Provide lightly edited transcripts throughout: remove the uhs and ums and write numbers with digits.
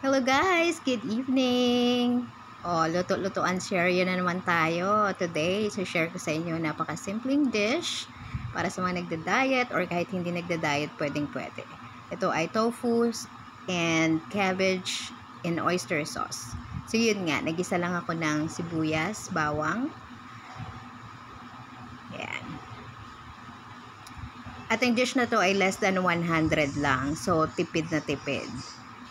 Hello guys! Good evening! Luto-lutoan share na naman tayo. Today, share ko sa inyo napaka-simpleng dish para sa mga nagda-diet or kahit hindi nagda-diet, pwedeng-pwede. Ito ay tofu and cabbage in oyster sauce. So yun nga, nagisa lang ako ng sibuyas, bawang. Yan. At yung dish na to ay less than 100 lang. So, tipid na tipid.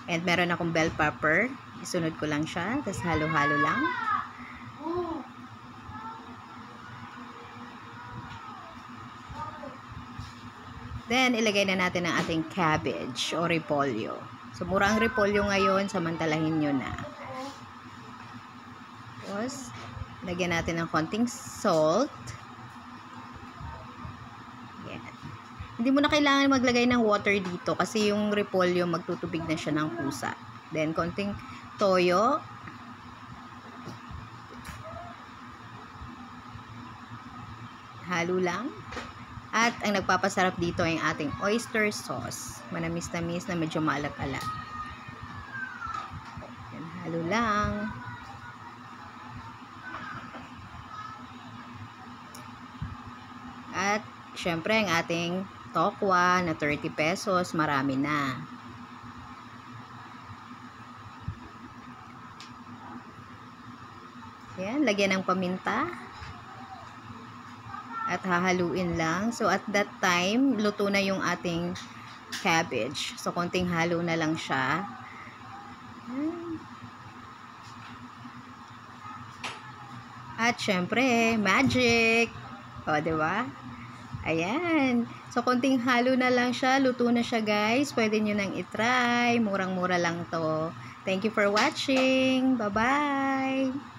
And meron akong bell pepper. Isunod ko lang siya. Tapos halo-halo lang. Then, ilagay na natin ang ating cabbage o repolyo. So, mura ang repolyo ngayon. Samantalahin nyo na. Tapos, lagyan natin ng konting salt. Yan. Hindi mo na kailangan maglagay ng water dito kasi yung repolyo magtutubig na siya ng kusa. Then, konting toyo. Halo lang. At ang nagpapasarap dito ay ang ating oyster sauce. Manamis-namis na medyo maalat-alat. Yan, halo lang. At, syempre, ang ating tokwa na 30 pesos, marami na. Yan, lagyan ng paminta. At hahaluin lang. So, at that time, luto na yung ating cabbage. So, konting halo na lang siya. At, syempre, magic! O, diba? Ayan. So, konting halo na lang siya. Luto na siya, guys. Pwede nyo nang itry. Murang-mura lang to. Thank you for watching. Bye-bye!